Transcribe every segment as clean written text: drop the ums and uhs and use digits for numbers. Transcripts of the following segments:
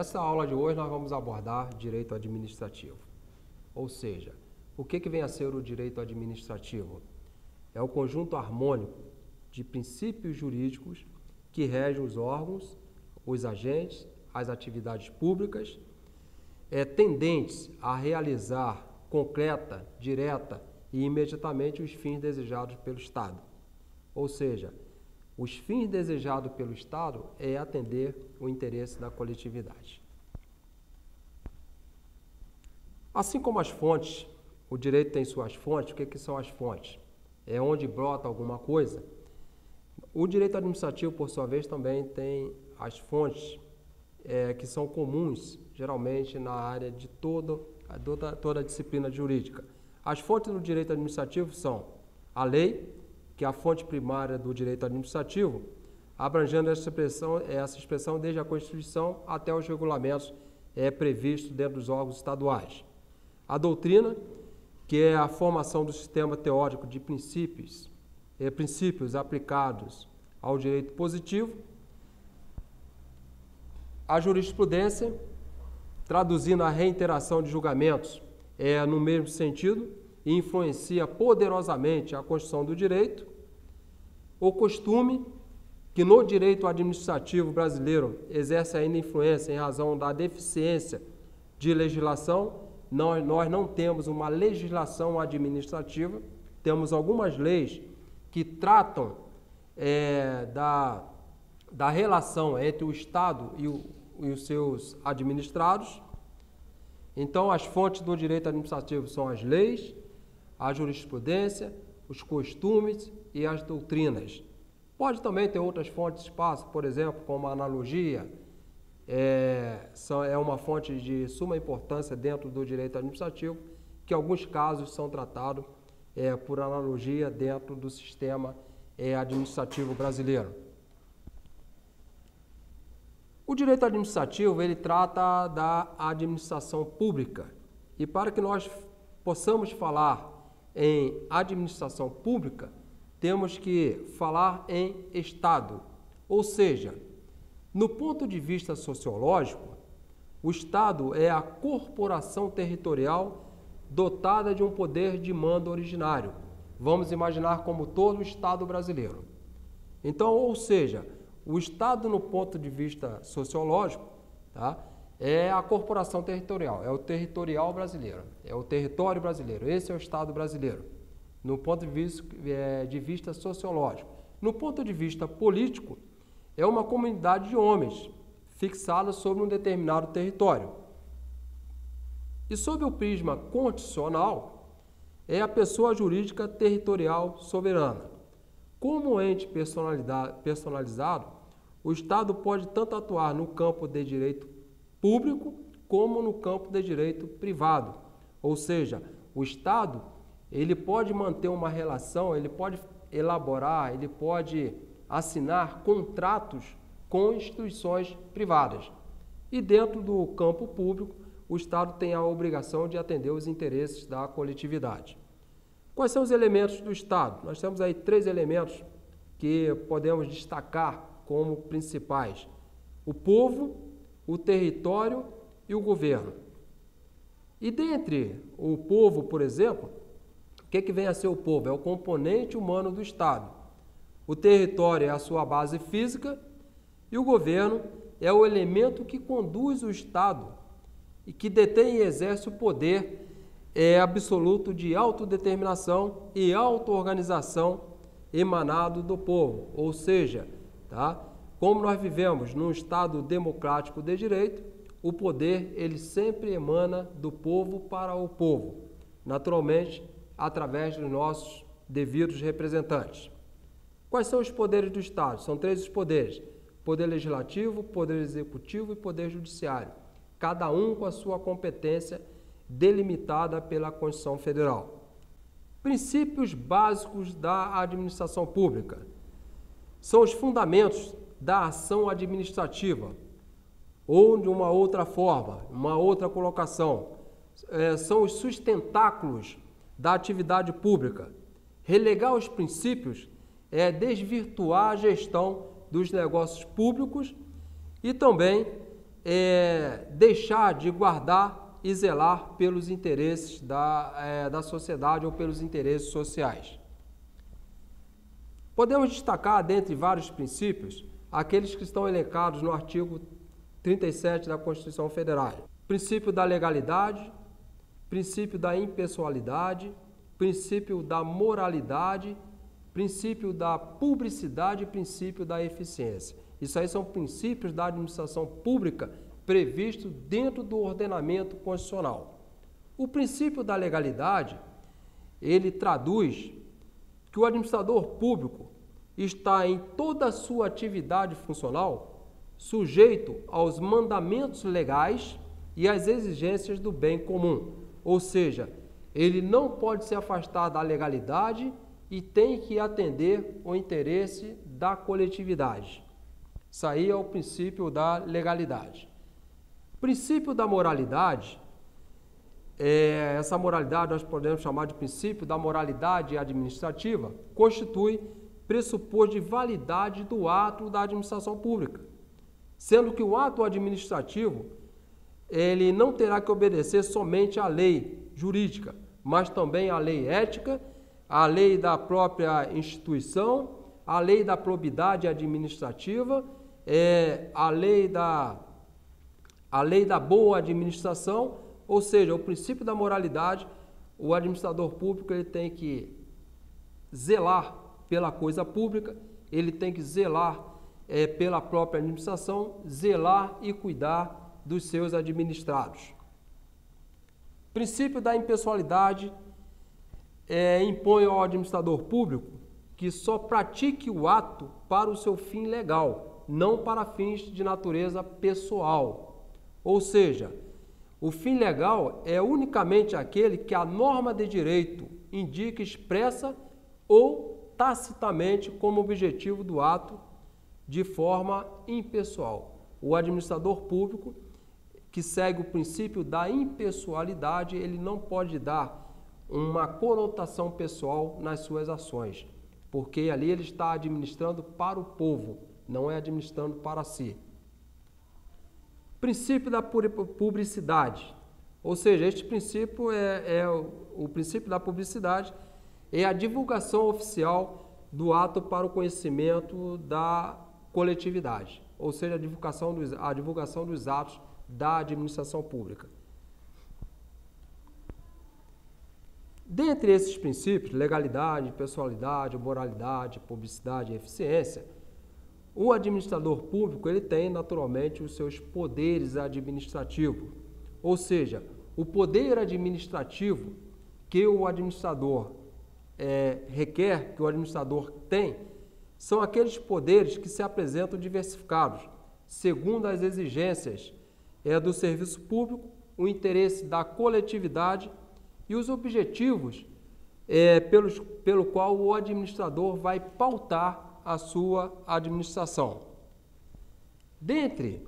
Nessa aula de hoje nós vamos abordar direito administrativo. Ou seja, o que vem a ser o direito administrativo? É o conjunto harmônico de princípios jurídicos que regem os órgãos, os agentes, as atividades públicas, tendentes a realizar concreta, direta e imediatamente os fins desejados pelo Estado. Ou seja, os fins desejados pelo Estado é atender o interesse da coletividade. Assim como as fontes, o direito tem suas fontes. O que são as fontes? É onde brota alguma coisa. O direito administrativo, por sua vez, também tem as fontes que são comuns, geralmente, na área de toda a disciplina jurídica. As fontes do direito administrativo são a lei, que é a fonte primária do direito administrativo, abrangendo essa expressão desde a Constituição até os regulamentos previstos dentro dos órgãos estaduais. A doutrina, que é a formação do sistema teórico de princípios aplicados ao direito positivo. A jurisprudência, traduzindo a reiteração de julgamentos no mesmo sentido, e influencia poderosamente a construção do direito. O costume, que no direito administrativo brasileiro exerce ainda influência em razão da deficiência de legislação. Nós não temos uma legislação administrativa, temos algumas leis que tratam da relação entre o Estado e os seus administrados. Então, as fontes do direito administrativo são as leis, a jurisprudência, os costumes e as doutrinas. Pode também ter outras fontes de espaço, por exemplo, como a analogia, é uma fonte de suma importância dentro do direito administrativo, que em alguns casos são tratados por analogia dentro do sistema administrativo brasileiro. O direito administrativo, ele trata da administração pública, e para que nós possamos falar em administração pública, temos que falar em Estado, ou seja, no ponto de vista sociológico, o Estado é a corporação territorial dotada de um poder de mando originário. Vamos imaginar como todo o Estado brasileiro. Então, ou seja, o Estado, no ponto de vista sociológico, é a corporação territorial, é o territorial brasileiro, é o território brasileiro. Esse é o Estado brasileiro, no ponto de vista sociológico. No ponto de vista político, é uma comunidade de homens fixada sobre um determinado território. E sob o prisma constitucional, é a pessoa jurídica territorial soberana. Como ente personalizado, o Estado pode tanto atuar no campo de direito público como no campo de direito privado. Ou seja, o Estado ele pode manter uma relação, ele pode elaborar, ele pode assinar contratos com instituições privadas. E dentro do campo público, o Estado tem a obrigação de atender os interesses da coletividade. Quais são os elementos do Estado? Nós temos aí 3 elementos que podemos destacar como principais: o povo, o território e o governo. E dentre o povo, por exemplo, o que vem a ser o povo? É o componente humano do Estado. O território é a sua base física e o governo é o elemento que conduz o Estado e que detém e exerce o poder absoluto de autodeterminação e auto-organização emanado do povo. Ou seja, como nós vivemos num Estado democrático de direito, o poder ele sempre emana do povo para o povo, naturalmente através dos nossos devidos representantes. Quais são os poderes do Estado? São 3 os poderes: poder legislativo, poder executivo e poder judiciário, cada um com a sua competência delimitada pela Constituição Federal. Princípios básicos da administração pública são os fundamentos da ação administrativa, ou de uma outra forma, uma outra colocação, são os sustentáculos da atividade pública. Relegar os princípios é desvirtuar a gestão dos negócios públicos e também deixar de guardar e zelar pelos interesses da sociedade ou pelos interesses sociais. Podemos destacar, dentre vários princípios, aqueles que estão elencados no artigo 37 da Constituição Federal. Princípio da legalidade, princípio da impessoalidade, princípio da moralidade, princípio da publicidade e princípio da eficiência. Isso aí são princípios da administração pública previstos dentro do ordenamento constitucional. O princípio da legalidade, ele traduz que o administrador público está em toda a sua atividade funcional sujeito aos mandamentos legais e às exigências do bem comum. Ou seja, ele não pode se afastar da legalidade e tem que atender o interesse da coletividade. Isso aí é o princípio da legalidade. Princípio da moralidade, essa moralidade nós podemos chamar de princípio da moralidade administrativa, constitui pressuposto de validade do ato da administração pública, sendo que o ato administrativo ele não terá que obedecer somente à lei jurídica, mas também à lei ética, à lei da própria instituição, à lei da probidade administrativa, à lei da boa administração, ou seja, o princípio da moralidade, o administrador público ele tem que zelar pela coisa pública, ele tem que zelar pela própria administração, zelar e cuidar dos seus administrados. Princípio da impessoalidade impõe ao administrador público que só pratique o ato para o seu fim legal, não para fins de natureza pessoal. Ou seja, o fim legal é unicamente aquele que a norma de direito indica expressa ou tacitamente como objetivo do ato de forma impessoal. O administrador público que segue o princípio da impessoalidade, ele não pode dar uma conotação pessoal nas suas ações, porque ali ele está administrando para o povo, não é administrando para si. Princípio da publicidade, ou seja, este princípio o princípio da publicidade é a divulgação oficial do ato para o conhecimento da coletividade, ou seja, a divulgação dos atos da administração pública. Dentre esses princípios, legalidade, pessoalidade, moralidade, publicidade e eficiência, o administrador público ele tem naturalmente os seus poderes administrativos, ou seja, o poder administrativo que o administrador requer, que o administrador tem, são aqueles poderes que se apresentam diversificados, segundo as exigências do serviço público, o interesse da coletividade e os objetivos pelo qual o administrador vai pautar a sua administração. Dentre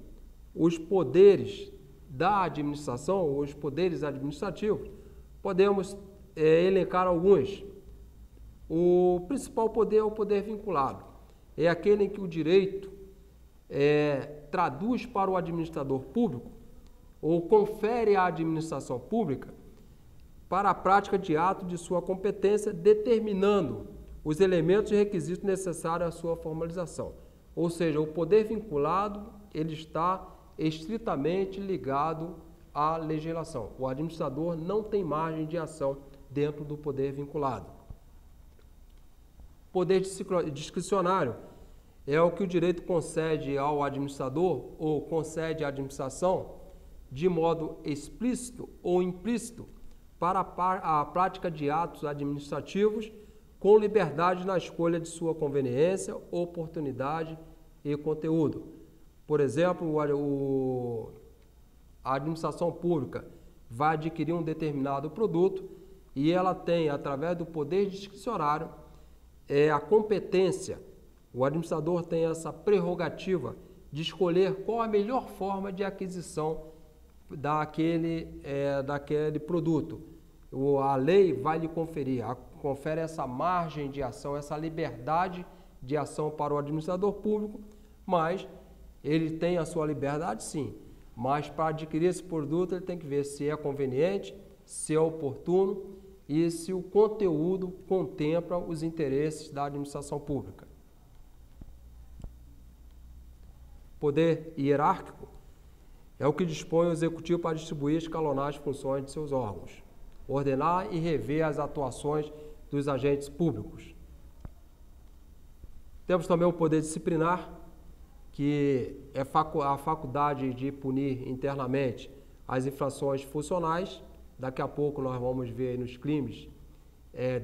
os poderes da administração, os poderes administrativos, podemos elencar alguns. O principal poder é o poder vinculado. É aquele em que o direito traduz para o administrador público ou confere à administração pública para a prática de ato de sua competência, determinando os elementos e requisitos necessários à sua formalização. Ou seja, o poder vinculado ele está estritamente ligado à legislação. O administrador não tem margem de ação dentro do poder vinculado. Poder discricionário é o que o direito concede ao administrador ou concede à administração de modo explícito ou implícito para a prática de atos administrativos com liberdade na escolha de sua conveniência, oportunidade e conteúdo. Por exemplo, a administração pública vai adquirir um determinado produto e ela tem, através do poder discricionário, a competência, o administrador tem essa prerrogativa de escolher qual a melhor forma de aquisição daquele produto. A lei vai lhe confere essa margem de ação, essa liberdade de ação para o administrador público, mas ele tem a sua liberdade sim, Mas para adquirir esse produto, ele tem que ver se é conveniente, se é oportuno e se o conteúdo contempla os interesses da administração pública. Poder hierárquico é o que dispõe o executivo para distribuir e escalonar as funções de seus órgãos, ordenar e rever as atuações dos agentes públicos. Temos também o poder disciplinar, que é a faculdade de punir internamente as infrações funcionais. Daqui a pouco nós vamos ver nos crimes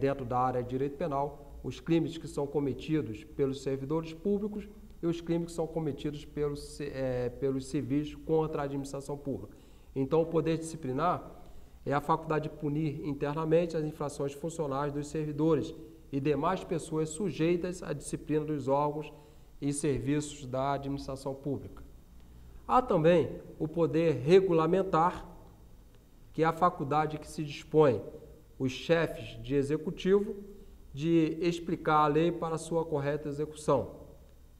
dentro da área de direito penal, os crimes que são cometidos pelos servidores públicos e os crimes que são cometidos pelos civis contra a administração pública. Então, o poder disciplinar é a faculdade de punir internamente as infrações funcionais dos servidores e demais pessoas sujeitas à disciplina dos órgãos e serviços da administração pública. Há também o poder regulamentar, que é a faculdade que se dispõe os chefes de executivo de explicar a lei para sua correta execução,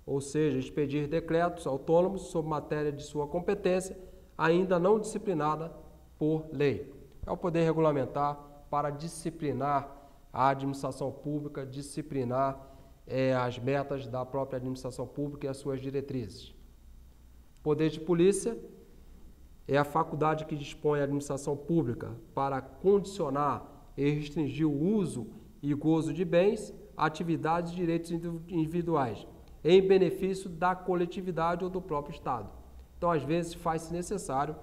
ou seja, expedir decretos autônomos sobre matéria de sua competência, ainda não disciplinada por lei. É o poder regulamentar para disciplinar a administração pública, disciplinar as metas da própria administração pública e as suas diretrizes. Poder de polícia é a faculdade que dispõe a administração pública para condicionar e restringir o uso e gozo de bens, atividades e direitos individuais, em benefício da coletividade ou do próprio Estado. Então, às vezes, faz-se necessário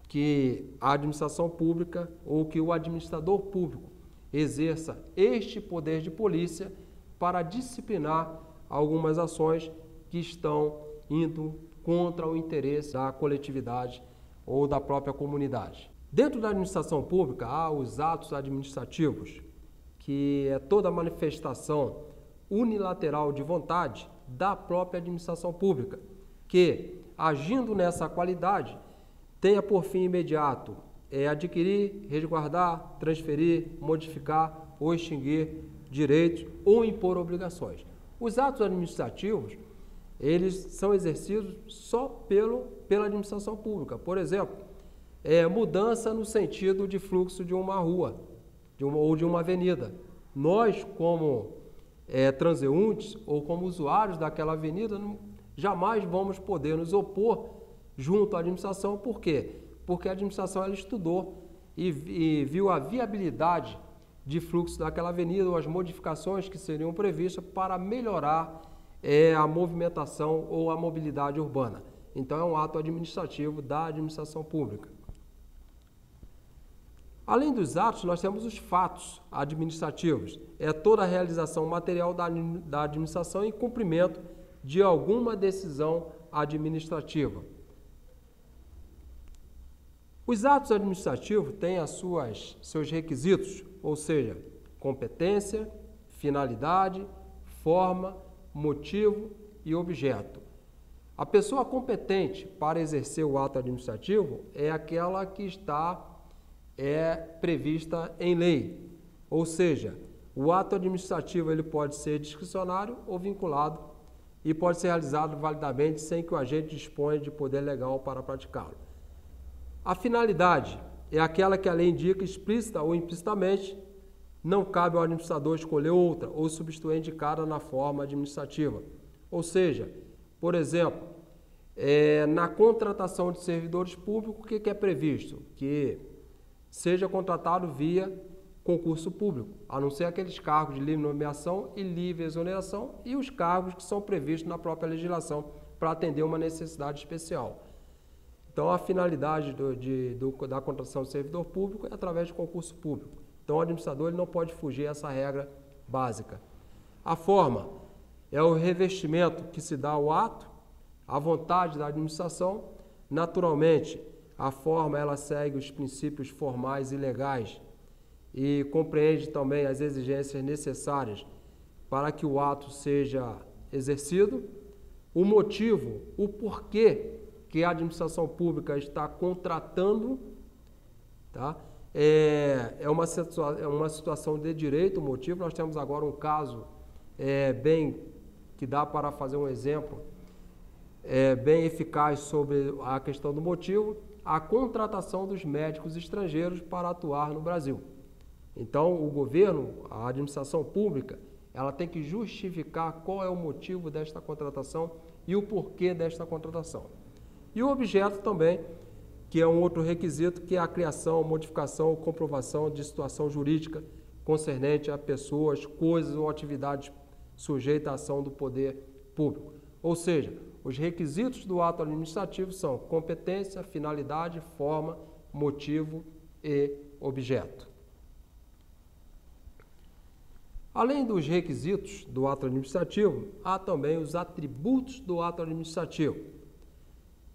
que a administração pública ou que o administrador público exerça este poder de polícia para disciplinar algumas ações que estão indo contra o interesse da coletividade ou da própria comunidade. Dentro da administração pública, há os atos administrativos, que é toda manifestação unilateral de vontade da própria administração pública, que, agindo nessa qualidade, tenha por fim imediato adquirir, resguardar, transferir, modificar ou extinguir direitos ou impor obrigações. Os atos administrativos, eles são exercidos só pela administração pública. Por exemplo, mudança no sentido de fluxo de uma rua ou de uma avenida. Nós, como transeuntes ou como usuários daquela avenida, jamais vamos poder nos opor junto à administração. Por quê? Porque a administração ela estudou e viu a viabilidade de fluxo daquela avenida ou as modificações que seriam previstas para melhorar a movimentação ou a mobilidade urbana. Então, é um ato administrativo da administração pública. Além dos atos, nós temos os fatos administrativos. É toda a realização material da administração em cumprimento de alguma decisão administrativa. Os atos administrativos têm seus requisitos, ou seja, competência, finalidade, forma, motivo e objeto. A pessoa competente para exercer o ato administrativo é aquela que está prevista em lei, ou seja, o ato administrativo ele pode ser discricionário ou vinculado e pode ser realizado validamente sem que o agente disponha de poder legal para praticá-lo. A finalidade é aquela que a lei indica explícita ou implicitamente, não cabe ao administrador escolher outra ou substituir a indicada na forma administrativa. Ou seja, por exemplo, na contratação de servidores públicos, o que é previsto? Que seja contratado via concurso público, a não ser aqueles cargos de livre nomeação e livre exoneração e os cargos que são previstos na própria legislação para atender uma necessidade especial. Então, a finalidade da contratação de servidor público é através de concurso público. Então, o administrador ele não pode fugir a essa regra básica. A forma é o revestimento que se dá ao ato, à vontade da administração. Naturalmente, a forma ela segue os princípios formais e legais e compreende também as exigências necessárias para que o ato seja exercido. O motivo, o porquê que a administração pública está contratando, tá? É uma situação de direito, o motivo. Nós temos agora um caso que dá para fazer um exemplo bem eficaz sobre a questão do motivo, a contratação dos médicos estrangeiros para atuar no Brasil. Então, o governo, a administração pública, ela tem que justificar qual é o motivo desta contratação e o porquê desta contratação. E o objeto também, que é um outro requisito, que é a criação, modificação ou comprovação de situação jurídica concernente a pessoas, coisas ou atividades sujeitas à ação do poder público. Ou seja, os requisitos do ato administrativo são competência, finalidade, forma, motivo e objeto. Além dos requisitos do ato administrativo, há também os atributos do ato administrativo,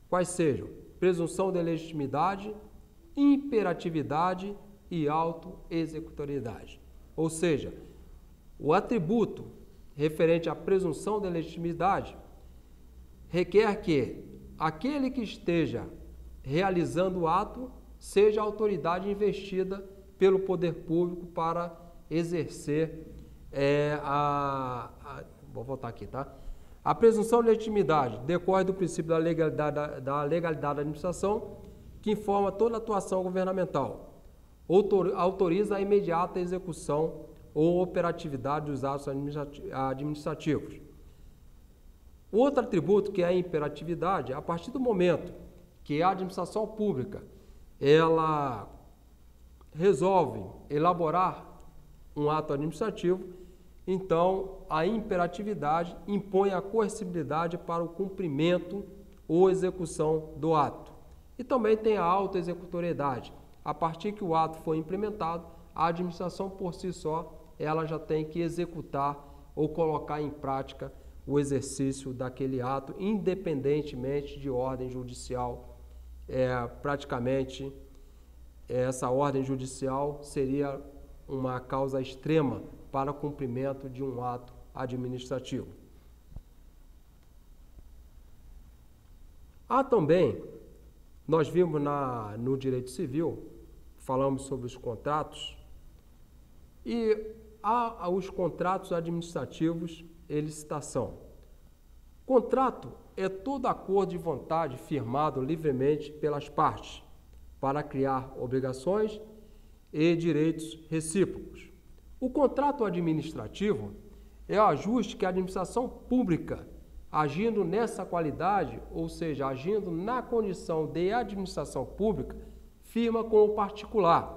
quais sejam presunção de legitimidade, imperatividade e auto-executoriedade. Ou seja, o atributo referente à presunção de legitimidade requer que aquele que esteja realizando o ato seja a autoridade investida pelo poder público para exercer vou voltar aqui, tá? A presunção de legitimidade decorre do princípio da legalidade da administração, que informa toda a atuação governamental, autoriza a imediata execução ou operatividade dos atos administrativos. O outro atributo, que é a imperatividade, a partir do momento que a administração pública ela resolve elaborar um ato administrativo, então a imperatividade impõe a coercibilidade para o cumprimento ou execução do ato. E também tem a auto-executoriedade. A partir que o ato foi implementado, a administração por si só, ela já tem que executar ou colocar em prática o exercício daquele ato, independentemente de ordem judicial. Praticamente, essa ordem judicial seria uma causa extrema para o cumprimento de um ato administrativo. Há também, nós vimos no direito civil, falamos sobre os contratos, e há os contratos administrativos e licitação. Contrato é todo acordo de vontade firmado livremente pelas partes para criar obrigações e direitos recíprocos. O contrato administrativo é o ajuste que a administração pública, agindo nessa qualidade, ou seja, agindo na condição de administração pública, firma com o particular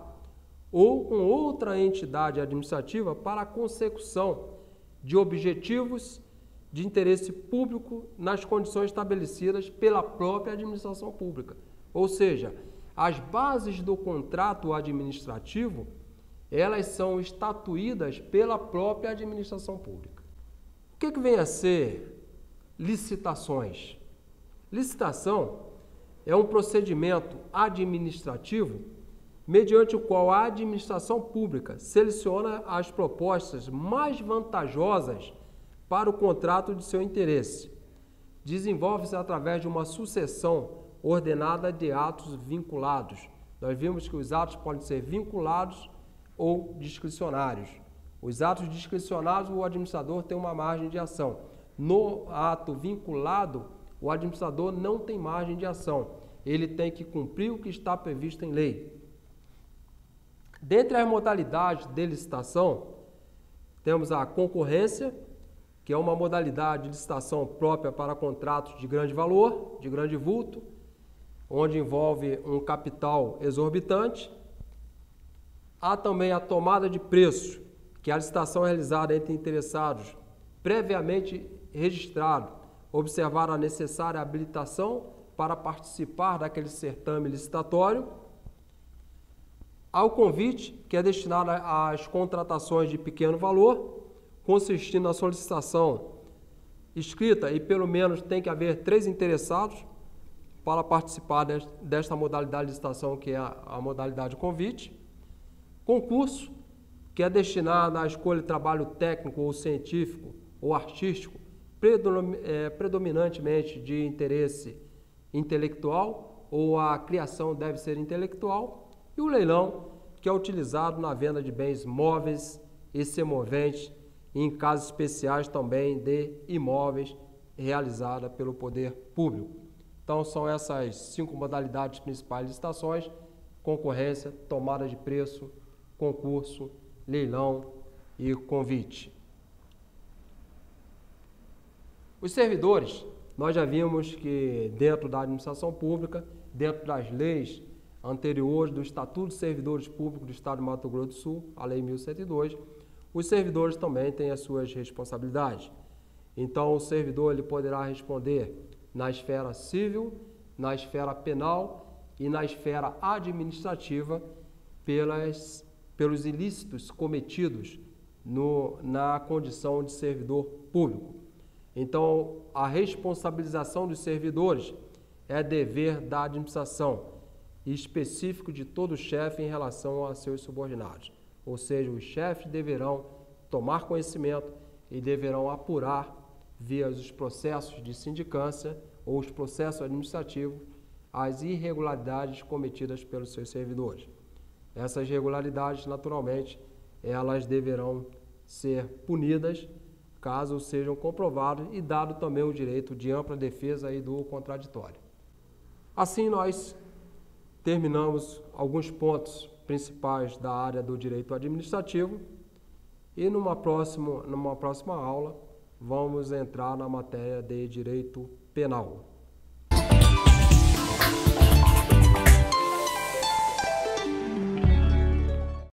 ou com outra entidade administrativa para a consecução de objetivos de interesse público nas condições estabelecidas pela própria administração pública. Ou seja, as bases do contrato administrativo, elas são estatuídas pela própria administração pública. O que vem a ser licitações? Licitação é um procedimento administrativo mediante o qual a administração pública seleciona as propostas mais vantajosas para o contrato de seu interesse. Desenvolve-se através de uma sucessão ordenada de atos vinculados. Nós vimos que os atos podem ser vinculados ou discricionários. Os atos discricionários, o administrador tem uma margem de ação. No ato vinculado, o administrador não tem margem de ação. Ele tem que cumprir o que está previsto em lei. Dentre as modalidades de licitação, temos a concorrência, que é uma modalidade de licitação própria para contratos de grande valor, de grande vulto, onde envolve um capital exorbitante. Há também a tomada de preço, que é a licitação realizada entre interessados previamente registrado, observar a necessária habilitação para participar daquele certame licitatório. Há o convite, que é destinado às contratações de pequeno valor, consistindo na solicitação escrita e pelo menos tem que haver 3 interessados para participar desta modalidade de licitação, que é a modalidade convite. Concurso, que é destinado à escolha de trabalho técnico ou científico ou artístico, predominantemente de interesse intelectual, ou a criação deve ser intelectual. E o leilão, que é utilizado na venda de bens móveis e semoventes, e em casos especiais também de imóveis realizada pelo poder público. Então, são essas 5 modalidades principais de licitações: concorrência, tomada de preço, concurso, leilão e convite. Os servidores, nós já vimos que dentro da administração pública, dentro das leis anteriores do Estatuto dos Servidores Públicos do Estado de Mato Grosso do Sul, a Lei 1102, os servidores também têm as suas responsabilidades. Então, o servidor ele poderá responder na esfera civil, na esfera penal e na esfera administrativa pelos ilícitos cometidos na condição de servidor público. Então, a responsabilização dos servidores é dever da administração e específico de todo chefe em relação a seus subordinados. Ou seja, os chefes deverão tomar conhecimento e deverão apurar via os processos de sindicância ou os processos administrativos as irregularidades cometidas pelos seus servidores. Essas irregularidades, naturalmente, elas deverão ser punidas caso sejam comprovados e dado também o direito de ampla defesa e do contraditório. Assim, nós terminamos alguns pontos principais da área do direito administrativo e numa próxima aula vamos entrar na matéria de direito penal.